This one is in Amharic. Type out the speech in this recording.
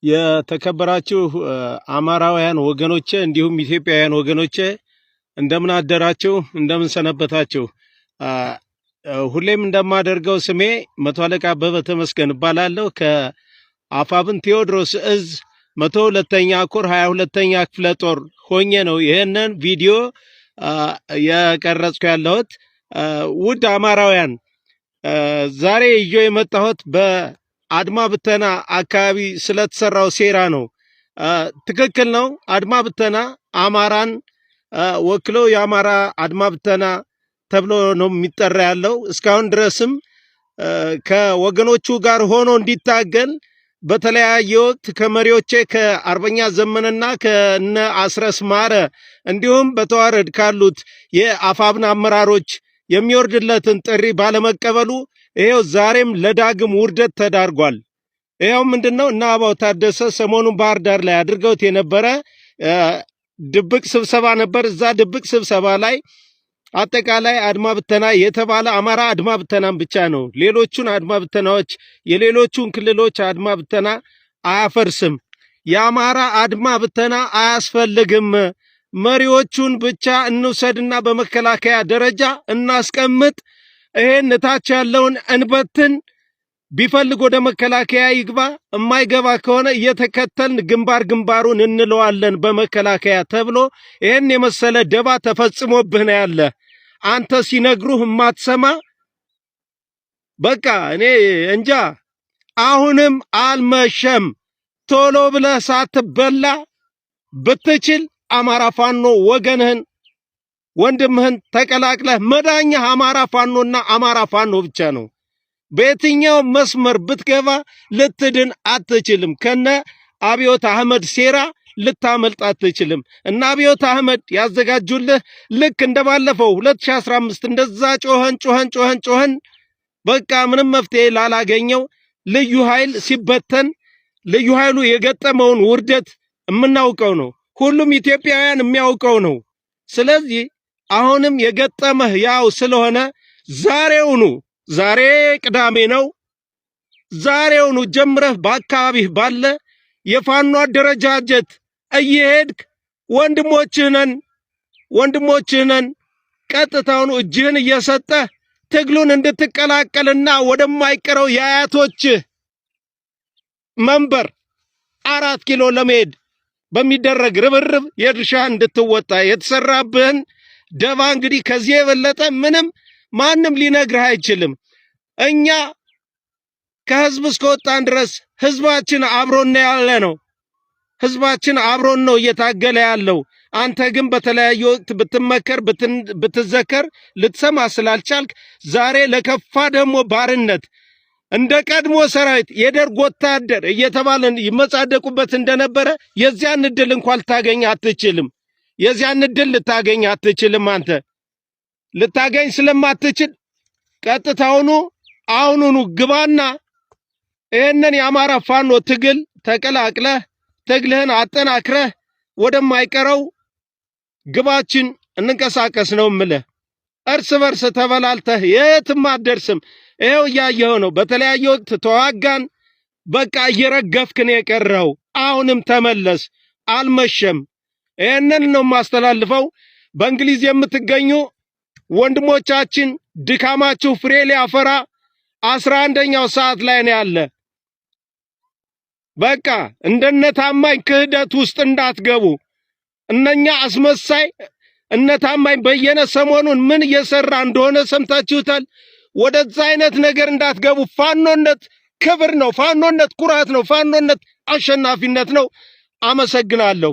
የተከበራችሁ አማራውያን ወገኖቼ እንዲሁም ኢትዮጵያውያን ወገኖቼ እንደምን አደራችሁ? እንደምን ሰነበታችሁ? ሁሌም እንደማደርገው ስሜ መቶ አለቃ አበበ ተመስገን እባላለሁ። ከአፋብን ቴዎድሮስ እዝ 102ኛ ኮር 22ኛ ክፍለ ጦር ሆኜ ነው ይሄንን ቪዲዮ የቀረጽኩ ያለሁት። ውድ አማራውያን ዛሬ ይዤ የመጣሁት በአድማ ብተና አካባቢ ስለተሰራው ሴራ ነው። ትክክል ነው። አድማ ብተና አማራን ወክሎ የአማራ አድማ ብተና ተብሎ ነው የሚጠራ ያለው። እስካሁን ድረስም ከወገኖቹ ጋር ሆኖ እንዲታገል በተለያየ ወቅት ከመሪዎቼ ከአርበኛ ዘመነና ከነ አስረስ ማረ እንዲሁም በተዋረድ ካሉት የአፋብን አመራሮች የሚወርድለትን ጥሪ ባለመቀበሉ ይሄው ዛሬም ለዳግም ውርደት ተዳርጓል። ይሄው ምንድነው? እና አባው ታደሰ ሰሞኑን ባህር ዳር ላይ አድርገውት የነበረ ድብቅ ስብሰባ ነበር። እዛ ድብቅ ስብሰባ ላይ አጠቃላይ አድማ ብተና የተባለ አማራ አድማ ብተናም ብቻ ነው። ሌሎቹን አድማ ብተናዎች የሌሎቹን ክልሎች አድማ ብተና አያፈርስም። የአማራ አድማ ብተና አያስፈልግም። መሪዎቹን ብቻ እንውሰድና በመከላከያ ደረጃ እናስቀምጥ። ይሄን እታች ያለውን እንበትን። ቢፈልግ ወደ መከላከያ ይግባ፣ የማይገባ ከሆነ እየተከተልን ግንባር ግንባሩን እንለዋለን በመከላከያ ተብሎ ይሄን የመሰለ ደባ ተፈጽሞብህ ነው ያለ። አንተ ሲነግሩህ የማትሰማ በቃ እኔ እንጃ። አሁንም አልመሸም። ቶሎ ብለህ ሳትበላ ብትችል አማራ ፋኖ ወገንህን ወንድምህን ተቀላቅለህ መዳኛህ አማራ ፋኖና አማራ ፋኖ ብቻ ነው። በየትኛው መስመር ብትገባ ልትድን አትችልም። ከነ አብዮት አህመድ ሴራ ልታመልጥ አትችልም። እና አብዮት አህመድ ያዘጋጁልህ ልክ እንደባለፈው 2015 እንደዛ ጮኸን በቃ ምንም መፍትሄ ላላገኘው ልዩ ኃይል ሲበተን ልዩ ኃይሉ የገጠመውን ውርደት የምናውቀው ነው። ሁሉም ኢትዮጵያውያን የሚያውቀው ነው። ስለዚህ አሁንም የገጠመህ ያው ስለሆነ ዛሬ ቅዳሜ ነው። ዛሬውኑ ጀምረህ በአካባቢህ ባለ የፋኖ አደረጃጀት እየሄድክ ወንድሞችህ ነን ቀጥታውኑ እጅህን እየሰጠህ ትግሉን እንድትቀላቀልና ወደማይቀረው የአያቶችህ መንበር 4 ኪሎ ለመሄድ በሚደረግ ርብርብ የድርሻህን እንድትወጣ የተሰራብህን ደባ እንግዲህ ከዚህ የበለጠ ምንም ማንም ሊነግርህ አይችልም። እኛ ከህዝብ እስከወጣን ድረስ ህዝባችን አብሮን ያለ ነው። ህዝባችን አብሮን ነው እየታገለ ያለው። አንተ ግን በተለያየ ወቅት ብትመከር ብትዘከር ልትሰማ ስላልቻልክ ዛሬ ለከፋ ደግሞ ባርነት እንደ ቀድሞ ሰራዊት የደርግ ወታደር እየተባለን ይመጻደቁበት እንደነበረ የዚያን እድል እንኳን ልታገኝ አትችልም። የዚያን እድል ልታገኝ አትችልም። አንተ ልታገኝ ስለማትችል ቀጥታውኑ አሁኑኑ ግባና ይሄንን የአማራ ፋኖ ትግል ተቀላቅለህ ትግልህን አጠናክረህ ወደማይቀረው ግባችን እንንቀሳቀስ ነው የምልህ። እርስ በርስ ተበላልተህ የትም አትደርስም። ይሄው እያየኸው ነው። በተለያየ ወቅት ተዋጋን፣ በቃ እየረገፍክ ነው የቀረው። አሁንም ተመለስ፣ አልመሸም። ይሄንን ነው የማስተላልፈው። በእንግሊዝ የምትገኙ ወንድሞቻችን ድካማችሁ ፍሬ ሊያፈራ 11ኛው ሰዓት ላይ ነው ያለ። በቃ እንደነ ታማኝ ክህደት ውስጥ እንዳትገቡ። እነኛ አስመሳይ እነ ታማኝ በየነ ሰሞኑን ምን እየሰራ እንደሆነ ሰምታችሁታል። ወደዛ አይነት ነገር እንዳትገቡ። ፋኖነት ክብር ነው። ፋኖነት ኩራት ነው። ፋኖነት አሸናፊነት ነው። አመሰግናለሁ።